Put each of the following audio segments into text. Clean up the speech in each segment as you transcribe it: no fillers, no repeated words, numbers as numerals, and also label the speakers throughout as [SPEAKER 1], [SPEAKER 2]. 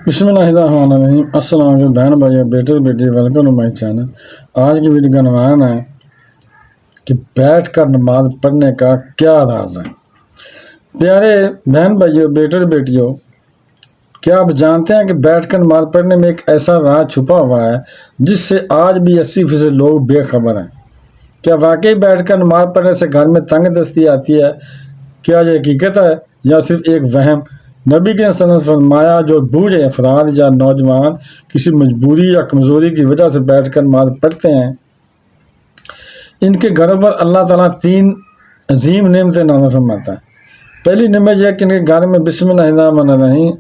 [SPEAKER 1] بسم اللہ الرحمن الرحیم۔ السلام علیکم بہن بھائی بیٹے بیٹی، ویلکم ٹو مائی چینل۔ آج کی ویڈیو کا عنوان ہے کہ بیٹھ کر نماز پڑھنے کا کیا راز ہے۔ پیارے بہن بھائیوں بیٹے بیٹیوں، کیا آپ جانتے ہیں کہ بیٹھ کر نماز پڑھنے میں ایک ایسا راز چھپا ہوا ہے جس سے آج بھی 80% لوگ بے خبر ہیں؟ کیا واقعی بیٹھ کر نماز پڑھنے سے گھر میں تنگ دستی آتی ہے؟ کیا یہ حقیقت ہے یا صرف ایک وہم؟ نبی کے صلی اللہ علیہ وسلم نے فرمایا، جو بوڑھے افراد یا نوجوان کسی مجبوری یا کمزوری کی وجہ سے بیٹھ کر نماز پڑھتے ہیں، ان کے گھروں پر اللہ تعالیٰ 3 عظیم نعمتیں نازل فرماتا ہے۔ پہلی نعمت یہ ہے کہ ان کے گھر میں بسم اللہ الرحمن الرحیم،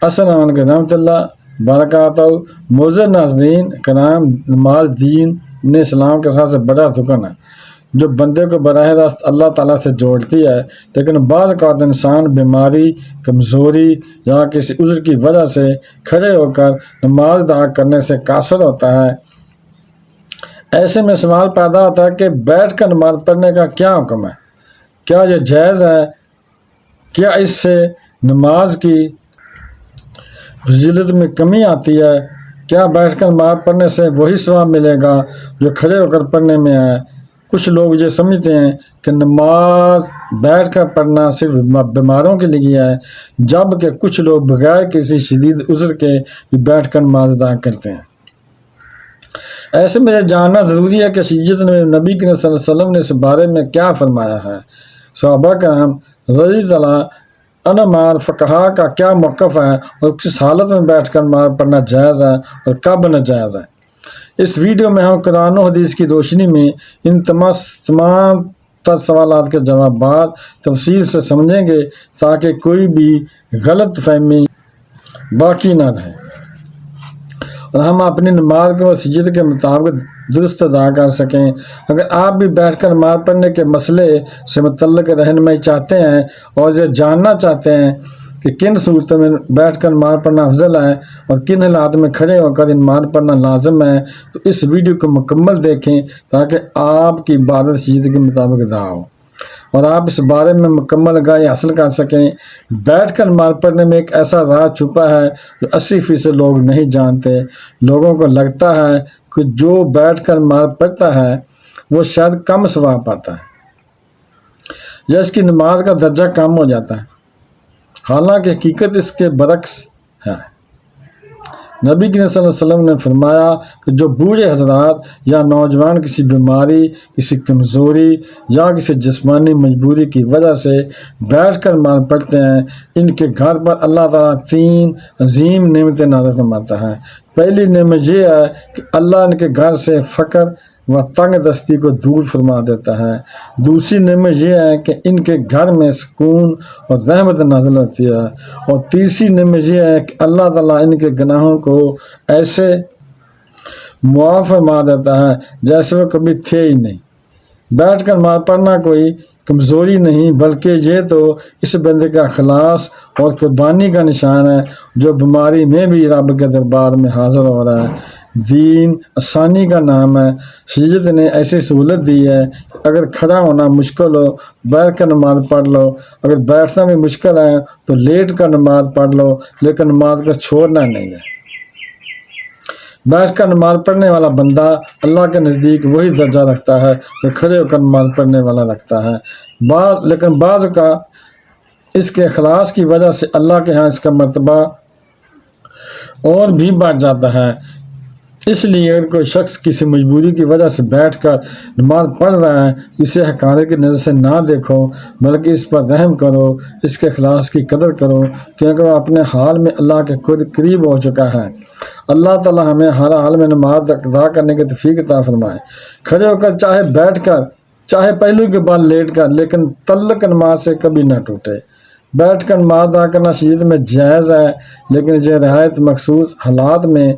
[SPEAKER 1] السلام علیکم رحمۃ اللہ برکاتہ۔ معزز ناظرین کرام، نماز دین اسلام کے ساتھ سے بڑا رکن ہے جو بندے کو براہ راست اللہ تعالیٰ سے جوڑتی ہے، لیکن بعض اوقات انسان بیماری، کمزوری یا کسی عذر کی وجہ سے کھڑے ہو کر نماز ادا کرنے سے قاصر ہوتا ہے۔ ایسے میں سوال پیدا ہوتا ہے کہ بیٹھ کر نماز پڑھنے کا کیا حکم ہے؟ کیا یہ جائز ہے؟ کیا اس سے نماز کی فضیلت میں کمی آتی ہے؟ کیا بیٹھ کر نماز پڑھنے سے وہی ثواب ملے گا جو کھڑے ہو کر پڑھنے میں ہے؟ کچھ لوگ یہ سمجھتے ہیں کہ نماز بیٹھ کر پڑھنا صرف بیماروں کے لیے ہے، جبکہ کچھ لوگ بغیر کسی شدید عذر کے بھی بیٹھ کر نماز ادا کرتے ہیں۔ ایسے میں یہ جاننا ضروری ہے کہ شریعت نے نبی کریم صلی اللہ علیہ وسلم نے اس بارے میں کیا فرمایا ہے، صحابہ کرام رضی اللہ عنہم فقہا کا کیا موقف ہے، اور کس حالت میں بیٹھ کر نماز پڑھنا جائز ہے اور کب ناجائز ہے۔ اس ویڈیو میں ہم قرآن و حدیث کی روشنی میں ان تمام تر سوالات کے جوابات تفصیل سے سمجھیں گے تاکہ کوئی بھی غلط فہمی باقی نہ رہے اور ہم اپنی نماز کو شریعت کے مطابق درست ادا کر سکیں۔ اگر آپ بھی بیٹھ کر نماز پڑھنے کے مسئلے سے متعلق رہنمائی چاہتے ہیں اور یہ جاننا چاہتے ہیں کہ کن صورتوں میں بیٹھ کر نماز پڑھنا افضل ہے اور کن حالات میں کھڑے ہو کر نماز پڑھنا لازم ہے، تو اس ویڈیو کو مکمل دیکھیں تاکہ آپ کی عبادت شریعت کے مطابق ادا ہو اور آپ اس بارے میں مکمل آگاہی حاصل کر سکیں۔ بیٹھ کر نماز پڑھنے میں ایک ایسا راز چھپا ہے جو 80% لوگ نہیں جانتے۔ لوگوں کو لگتا ہے کہ جو بیٹھ کر نماز پڑھتا ہے وہ شاید کم ثواب پاتا ہے یا اس کی نماز کا درجہ کم ہو جاتا ہے، حالانکہ حقیقت اس کے برعکس ہے۔ نبی کریم صلی اللہ علیہ وسلم نے فرمایا کہ جو بوڑھے حضرات یا نوجوان کسی بیماری، کسی کمزوری یا کسی جسمانی مجبوری کی وجہ سے بیٹھ کر نماز پڑھتے ہیں، ان کے گھر پر اللہ تعالیٰ 3 عظیم نعمتیں نازل فرماتا ہے۔ پہلی نعمت یہ ہے کہ اللہ ان کے گھر سے فقر و تنگ دستی کو دور فرما دیتا ہے۔ دوسری نعمت یہ ہے کہ ان کے گھر میں سکون اور رحمت نازل ہوتی ہے، اور تیسری نعمت یہ ہے کہ اللہ تعالیٰ ان کے گناہوں کو ایسے معاف فرما دیتا ہے جیسے وہ کبھی تھے ہی نہیں۔ بیٹھ کر نماز پڑھنا کوئی کمزوری نہیں بلکہ یہ تو اس بندے کا اخلاص اور قربانی کا نشان ہے جو بیماری میں بھی رب کے دربار میں حاضر ہو رہا ہے۔ دین آسانی کا نام ہے۔ شریعت نے ایسی سہولت دی ہے کہ اگر کھڑا ہونا مشکل ہو بیٹھ کر نماز پڑھ لو، اگر بیٹھنا بھی مشکل ہے تو لیٹ کر نماز پڑھ لو، لیکن نماز کو چھوڑنا نہیں ہے۔ بیٹھ کر نماز پڑھنے والا بندہ اللہ کے نزدیک وہی درجہ رکھتا ہے جو کھڑے ہو کر نماز پڑھنے والا رکھتا ہے، لیکن بعض کا اس کے اخلاص کی وجہ سے اللہ کے ہاں اس کا مرتبہ اور بھی بڑھ جاتا ہے۔ اس لیے اگر کوئی شخص کسی مجبوری کی وجہ سے بیٹھ کر نماز پڑھ رہا ہے، اسے حقارت کی نظر سے نہ دیکھو بلکہ اس پر رحم کرو، اس کے اخلاص کی قدر کرو، کیونکہ وہ اپنے حال میں اللہ کے قریب ہو چکا ہے۔ اللہ تعالیٰ ہمیں ہر حال میں نماز ادا کرنے کی توفیق عطا فرمائے۔ کھڑے ہو کر چاہے بیٹھ کر چاہے پہلو کے بعد لیٹ کر، لیکن تعلق نماز سے کبھی نہ ٹوٹے۔ بیٹھ کر نماز ادا کرنا شریعت میں جائز ہے، لیکن یہ رعایت مخصوص حالات میں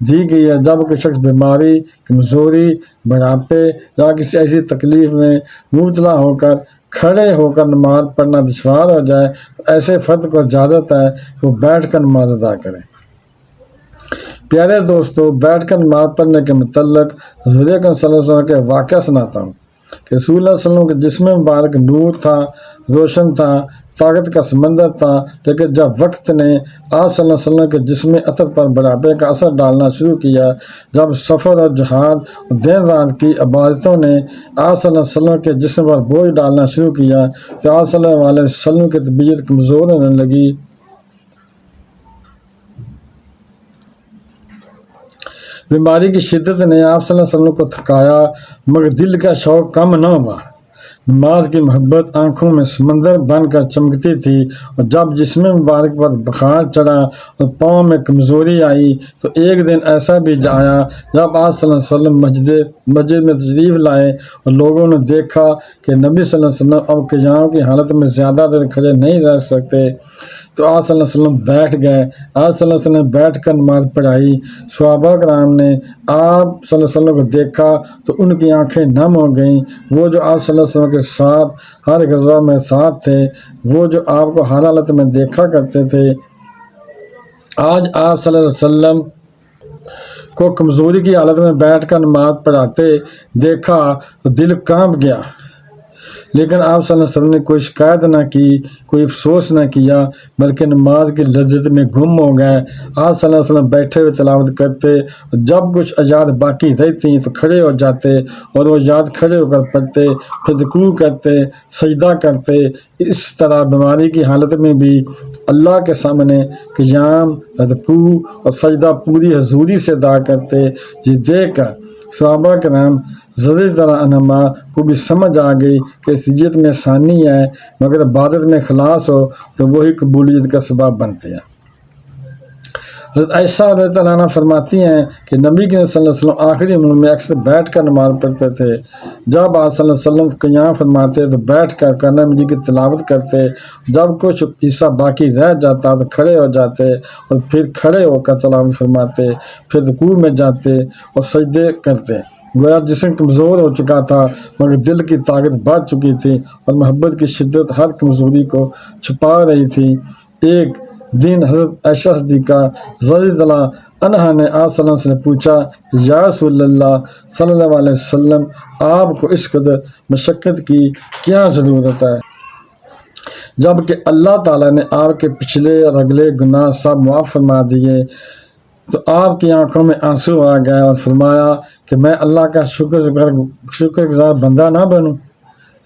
[SPEAKER 1] دی گئی ہے جب کوئی شخص بیماری، کمزوری، بڑھاپے یا کسی ایسی تکلیف میں مبتلا ہو کر کھڑے ہو کر نماز پڑھنا دشوار ہو جائے، تو ایسے فرد کو اجازت ہے کہ وہ بیٹھ کر نماز ادا کرے۔ پیارے دوستو، بیٹھ کر نماز پڑھنے کے متعلق حضور اکرم صلی اللہ علیہ وسلم کے واقعہ سناتا ہوں کہ رسول اللہ صلی اللہ علیہ وسلم کے جسم مبارک نور تھا، روشن تھا، طاقت کا سمندر تھا، لیکن جب وقت نے آپ صلی اللہ علیہ وسلم کے جسم عطر پر بڑھاپے کا اثر ڈالنا شروع کیا، جب سفر اور جہاد اور دن رات کی عبادتوں نے آپ صلی اللہ علیہ وسلم کے جسم پر بوجھ ڈالنا شروع کیا تو آپ صلی اللہ علیہ وسلم کی طبیعت کمزور ہونے لگی۔ بیماری کی شدت نے آپ صلی اللہ علیہ وسلم کو تھکایا، مگر دل کا شوق کم نہ ہوا۔ نماز کی محبت آنکھوں میں سمندر بن کر چمکتی تھی، اور جب جسم مبارک پر بخار چڑھا اور پاؤں میں کمزوری آئی تو ایک دن ایسا بھی آیا جب آپ صلی اللہ علیہ وسلم مسجد میں تشریف لائے اور لوگوں نے دیکھا کہ نبی صلی اللہ علیہ وسلم اب قیام کی حالت میں زیادہ دیر کھڑے نہیں رہ سکتے، تو آپ صلی اللہ علیہ وسلم بیٹھ گئے۔ آپ صلی اللہ علیہ وسلم نے بیٹھ کر نماز پڑھائی۔ صحابہ کرام نے آپ صلی اللہ علیہ وسلم کو دیکھا تو ان کی آنکھیں نم ہو گئیں۔ وہ جو آپ صلی اللہ علیہ وسلم کے ساتھ ہر غزوہ میں ساتھ تھے، وہ جو آپ کو ہر حالت میں دیکھا کرتے تھے، آج آپ صلی اللہ علیہ وسلم کو کمزوری کی حالت میں بیٹھ کر نماز پڑھاتے دیکھا تو دل کانپ گیا۔ لیکن آپ صلی اللہ علیہ وسلم نے کوئی شکایت نہ کی، کوئی افسوس نہ کیا، بلکہ نماز کی لذت میں گم ہو گئے۔ آپ صلی اللہ علیہ وسلم بیٹھے ہوئے تلاوت کرتے، اور جب کچھ آیات باقی رہتی تو کھڑے ہو جاتے اور وہ آیات کھڑے ہو کر پڑھتے، پھر رکوع کرتے، سجدہ کرتے۔ اس طرح بیماری کی حالت میں بھی اللہ کے سامنے قیام، رکوع اور سجدہ پوری حضوری سے ادا کرتے۔ یہ دیکھ کر صحابہ کرام رضی اللہ عنہم کو بھی سمجھ آ گئی کہ سجدت میں آسانی ہے، مگر عبادت میں اخلاص ہو تو وہی قبولیت کا سبب بنتے ہیں۔ حضرت عائشہ رضی اللہ عنہا فرماتی ہیں کہ نبی کے صلی اللہ علیہ وسلم آخری عمر میں اکثر بیٹھ کر نماز پڑھتے تھے۔ جب آپ صلی اللہ علیہ وسلم قیام فرماتے تو بیٹھ کر قرآن مجید کی تلاوت کرتے، جب کچھ حصہ باقی رہ جاتا تو کھڑے ہو جاتے اور پھر کھڑے ہو کر تلاوت فرماتے، پھر رکوع میں جاتے اور سجدے کرتے۔ گویا جسم کمزور ہو چکا تھا، مگر دل کی طاقت بڑھ چکی تھی اور محبت کی شدت ہر کمزوری کو چھپا رہی تھی۔ ایک دن حضرت عائشہ صدیقہ رضی اللہ عنہا نے آپ صلی اللہ علیہ وسلم سے پوچھا، یا رسول اللہ صلی اللہ علیہ وسلم، آپ کو اس قدر مشقت کی کیا ضرورت ہے، جبکہ اللہ تعالیٰ نے آپ کے پچھلے اور اگلے گناہ سب معاف فرما دیے؟ تو آپ کی آنکھوں میں آنسو آ گئے اور فرمایا کہ میں اللہ کا شکر گزار بندہ نہ بنوں۔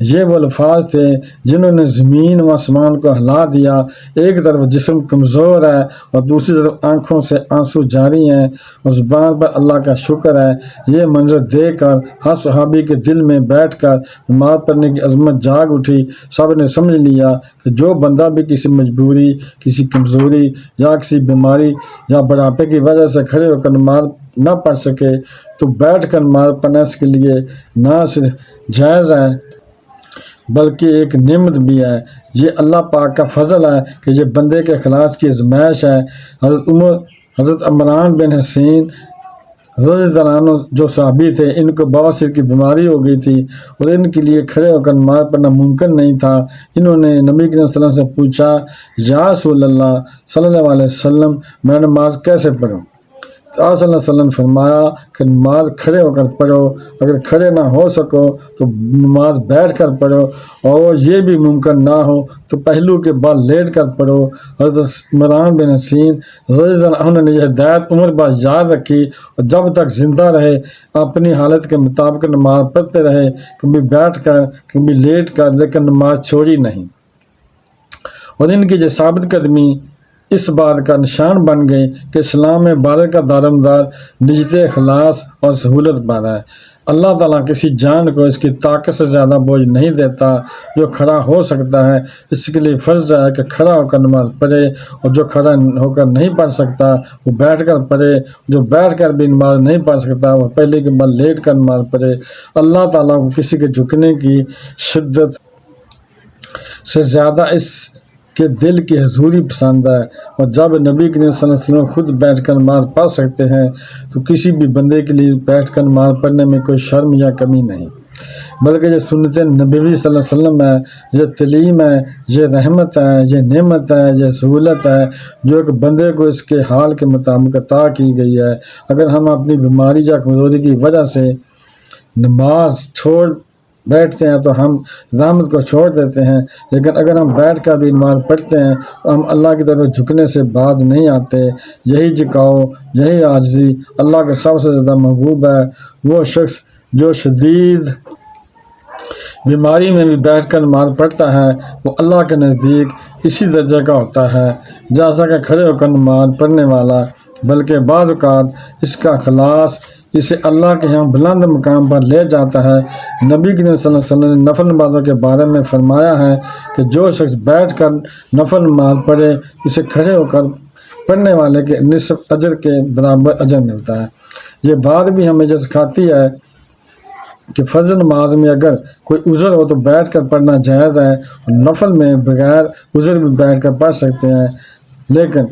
[SPEAKER 1] یہ وہ الفاظ تھے جنہوں نے زمین و آسمان کو ہلا دیا۔ ایک طرف جسم کمزور ہے اور دوسری طرف آنکھوں سے آنسو جاری ہیں اور زبان پر اللہ کا شکر ہے۔ یہ منظر دیکھ کر ہر صحابی کے دل میں بیٹھ کر نماز پڑھنے کی عظمت جاگ اٹھی۔ سب نے سمجھ لیا کہ جو بندہ بھی کسی مجبوری، کسی کمزوری یا کسی بیماری یا بڑھاپے کی وجہ سے کھڑے ہو کر نماز نہ پڑھ سکے تو بیٹھ کر نماز پڑھنا اس کے لیے نہ صرف جائز ہے بلکہ ایک نعمت بھی ہے۔ یہ اللہ پاک کا فضل ہے کہ یہ بندے کے اخلاص کی آزمائش ہے۔ حضرت عمران بن حسین رضی اللہ عنہ جو صحابی تھے، ان کو بواسیر کی بیماری ہو گئی تھی اور ان کے لیے کھڑے ہو کر نماز پڑھنا ممکن نہیں تھا۔ انہوں نے نبی کریم صلی اللہ علیہ وسلم سے پوچھا، یا رسول اللہ صلی اللہ علیہ وسلم، میں نماز کیسے پڑھوں؟ تو آپ صلی اللہ علیہ وسلم فرمایا کہ نماز کھڑے ہو کر پڑھو، اگر کھڑے نہ ہو سکو تو نماز بیٹھ کر پڑھو، اور یہ بھی ممکن نہ ہو تو پہلو کے بال لیٹ کر پڑھو۔ حضرت عمران بن حسین رضی اللہ عنہ نے یہ ہدایت عمر بعد یاد رکھی اور جب تک زندہ رہے اپنی حالت کے مطابق نماز پڑھتے رہے، کبھی بیٹھ کر کبھی لیٹ کر، لیکن نماز چھوڑی نہیں۔ اور ان کی یہ ثابت قدمی اس بات کا نشان بن گئی کہ اسلام میں عبادت کا دارمدار نجات اخلاص اور سہولت پر ہے۔ اللہ تعالیٰ کسی جان کو اس کی طاقت سے زیادہ بوجھ نہیں دیتا۔ جو کھڑا ہو سکتا ہے اس کے لیے فرض ہے کہ کھڑا ہو کر نماز پڑھے، اور جو کھڑا ہو کر نہیں پڑھ سکتا وہ بیٹھ کر پڑھے، جو بیٹھ کر بھی نماز نہیں پڑھ سکتا وہ پہلے کے بعد لیٹ کر نماز پڑھے۔ اللہ تعالیٰ کو کسی کے جھکنے کی شدت سے زیادہ اس کہ دل کی حضوری پسند ہے، اور جب نبی کریم صلی اللہ علیہ وسلم خود بیٹھ کر نماز پڑھ سکتے ہیں تو کسی بھی بندے کے لیے بیٹھ کر نماز پڑھنے میں کوئی شرم یا کمی نہیں، بلکہ یہ سنت نبوی صلی اللہ علیہ وسلم ہے، یہ تعلیم ہے، یہ رحمت ہے، یہ نعمت ہے، یہ سہولت ہے جو ایک بندے کو اس کے حال کے مطابق عطا کی گئی ہے۔ اگر ہم اپنی بیماری یا کمزوری کی وجہ سے نماز چھوڑ بیٹھتے ہیں تو ہم رحمت کو چھوڑ دیتے ہیں، لیکن اگر ہم بیٹھ کر بھی نماز پڑھتے ہیں تو ہم اللہ کی طرف جھکنے سے باز نہیں آتے۔ یہی جھکاؤ، یہی عاجزی اللہ کا سب سے زیادہ محبوب ہے۔ وہ شخص جو شدید بیماری میں بھی بیٹھ کر نماز پڑھتا ہے وہ اللہ کے نزدیک اسی درجے کا ہوتا ہے جیسا کہ کھڑے ہو کر نماز پڑھنے والا، بلکہ بعض اوقات اس کا اخلاص اسے اللہ کے یہاں بلند مقام پر لے جاتا ہے۔ نبی کریم صلی اللہ علیہ وسلم نے نفل نمازوں کے بارے میں فرمایا ہے کہ جو شخص بیٹھ کر نفل نماز پڑھے اسے کھڑے ہو کر پڑھنے والے کے نصف اجر کے برابر اجر ملتا ہے۔ یہ بات بھی ہمیں یہ سکھاتی ہے کہ فرض نماز میں اگر کوئی عذر ہو تو بیٹھ کر پڑھنا جائز ہے، اور نفل میں بغیر عذر بھی بیٹھ کر پڑھ سکتے ہیں، لیکن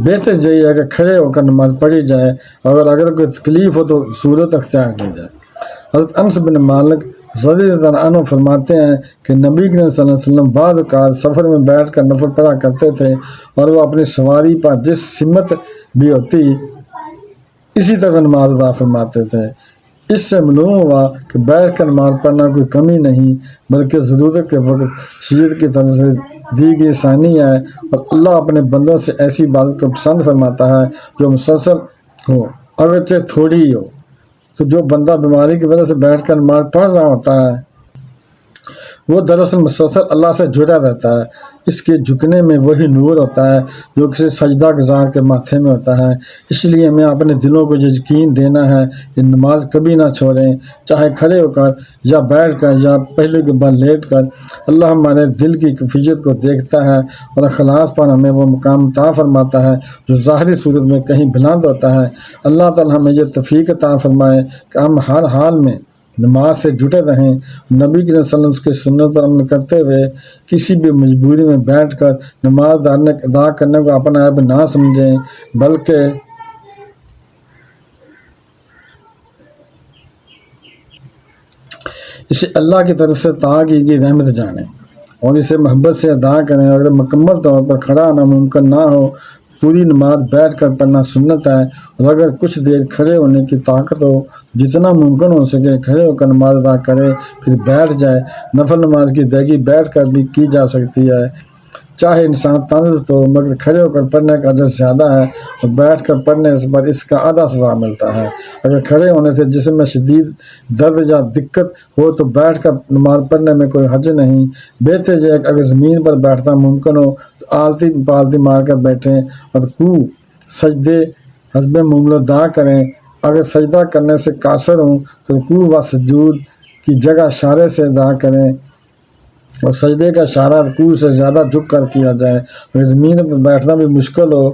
[SPEAKER 1] بہتر یہی ہے کہ کھڑے ہو کر نماز پڑھی جائے، اور اگر کوئی تکلیف ہو تو صورت اختیار کی جائے۔ حضرت انس بن مالک رضی اللہ عنہ فرماتے ہیں کہ نبی کریم صلی اللہ علیہ وسلم بعض اوقات سفر میں بیٹھ کر نفل پڑھا کرتے تھے، اور وہ اپنی سواری پر جس سمت بھی ہوتی اسی طرح نماز ادا فرماتے تھے۔ اس سے معلوم ہوا کہ بیٹھ کر نماز پڑھنا کوئی کمی نہیں، بلکہ ضرورت کے وقت شریعت کی طرف سے دی گئی ثانی ہے، اور اللہ اپنے بندوں سے ایسی عبادت کو پسند فرماتا ہے جو مسلسل ہو، اگرچہ تھوڑی ہی ہو۔ تو جو بندہ بیماری کی وجہ سے بیٹھ کر نماز پڑھ رہا ہوتا ہے وہ دراصل مسلسل اللہ سے جڑا رہتا ہے۔ اس کے جھکنے میں وہی نور ہوتا ہے جو کسی سجدہ گزار کے ماتھے میں ہوتا ہے۔ اس لیے ہمیں اپنے دلوں کو یہ یقین دینا ہے کہ نماز کبھی نہ چھوڑیں، چاہے کھڑے ہو کر یا بیٹھ کر یا پہلو کے بعد لیٹ کر۔ اللہ ہمارے دل کی کیفیت کو دیکھتا ہے اور اخلاص پر ہمیں وہ مقام عطا فرماتا ہے جو ظاہری صورت میں کہیں بلند ہوتا ہے۔ اللہ تعالی ہمیں یہ توفیق عطا فرمائے کہ ہم ہر حال میں نماز سے جٹے رہیں، نبی کریم صلی اللہ علیہ وسلم کے سنت پر عمل کرتے ہوئے کسی بھی مجبوری میں بیٹھ کر نماز ادا کرنے کو اپنا عیب نہ سمجھیں، بلکہ اسے اللہ کی طرف سے عطا کی گئی رحمت جانیں اور اسے محبت سے ادا کریں۔ اگر مکمل طور پر کھڑا ہونا ممکن نہ ہو، پوری نماز بیٹھ کر پڑھنا سنت ہے، اور اگر کچھ دیر کھڑے ہونے کی طاقت ہو جتنا ممکن ہو سکے کھڑے ہو کر نماز ادا کرے، پھر بیٹھ جائے۔ نفل نماز کی ادائیگی بیٹھ کر بھی کی جا سکتی ہے، چاہے انسان تندرست ہو، مگر کھڑے ہو کر پڑھنے کا اجر زیادہ ہے اور بیٹھ کر پڑھنے پر اس کا آدھا ثواب ملتا ہے۔ اگر کھڑے ہونے سے جسم میں شدید درد یا دقت ہو تو بیٹھ کر نماز پڑھنے میں کوئی حرج نہیں۔ بہتر یہ ہے کہ اگر زمین پر بیٹھنا ممکن ہو تو آلتی پالتی مار کر بیٹھیں اور رکوع سجدے حسب معمول ادا کریں۔ اگر سجدہ کرنے سے قاصر ہوں تو رکوع و سجود کی جگہ اشارے سے ادا کریں، اور سجدے کا اشارہ رکوع سے زیادہ جھک کر کیا جائے۔ اگر زمین پر بیٹھنا بھی مشکل ہو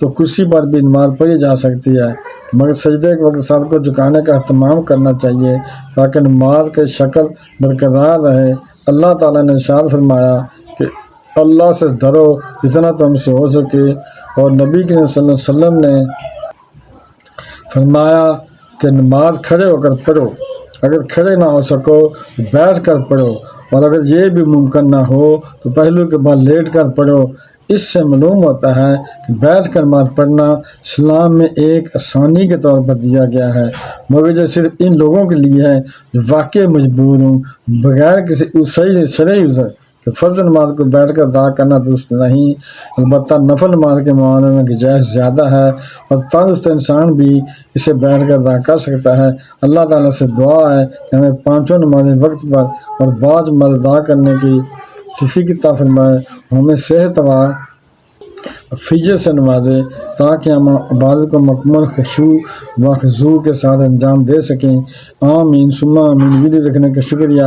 [SPEAKER 1] تو کرسی پر بھی نماز پڑھی جا سکتی ہے، مگر سجدے کے وقت سر کو جھکانے کا اہتمام کرنا چاہیے تاکہ نماز کی شکل برقرار رہے۔ اللہ تعالیٰ نے ارشاد فرمایا کہ اللہ سے ڈرو جتنا تم سے ہو سکے، اور نبی کریم صلی اللہ علیہ وسلم نے فرمایا کہ نماز کھڑے ہو کر پڑھو، اگر کھڑے نہ ہو سکو تو بیٹھ کر پڑھو، اور اگر یہ بھی ممکن نہ ہو تو پہلو کے بعد لیٹ کر پڑھو۔ اس سے معلوم ہوتا ہے کہ بیٹھ کر نماز پڑھنا اسلام میں ایک آسانی کے طور پر دیا گیا ہے، مگر یہ صرف ان لوگوں کے لیے ہے جو واقعی مجبور ہوں، بغیر کسی شرعی عذر کہ فرض نماز کو بیٹھ کر ادا کرنا درست نہیں۔ البتہ نفل نماز کے معاملے میں گنجائش زیادہ ہے، اور تندرست انسان بھی اسے بیٹھ کر ادا کر سکتا ہے۔ اللہ تعالیٰ سے دعا ہے کہ ہمیں پانچوں نمازیں وقت پر اور بعض نماز ادا کرنے کی توفیق عطا فرمائے، ہمیں صحت و عافیت سے نوازے تاکہ ہم عبادت کو مکمل خشوع و خضوع کے ساتھ انجام دے سکیں۔ آمین ثم آمین۔ ویڈیو دیکھنے کا شکریہ،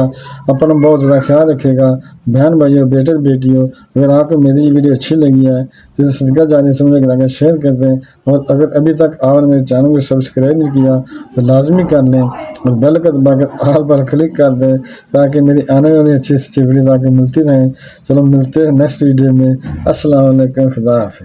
[SPEAKER 1] اپنا بہت زیادہ خیال رکھے گا۔ بہن بھائیو، بیٹے بیٹیوں، اگر آپ کو میری یہ ویڈیو اچھی لگی ہے تو اسے صدقہ جاری سمجھ کر شیئر کر دیں، اور اگر ابھی تک آپ نے میرے چینل کو سبسکرائب نہیں کیا تو لازمی کر لیں، اور بیل کو دبا کر آل پر کلک کر دیں تاکہ میری آنے والی اچھی ویڈیوز آپ کو ملتی رہیں۔ چلو ملتے ہیں نیکسٹ ویڈیو میں۔ السلام علیکم، خدا حافظ۔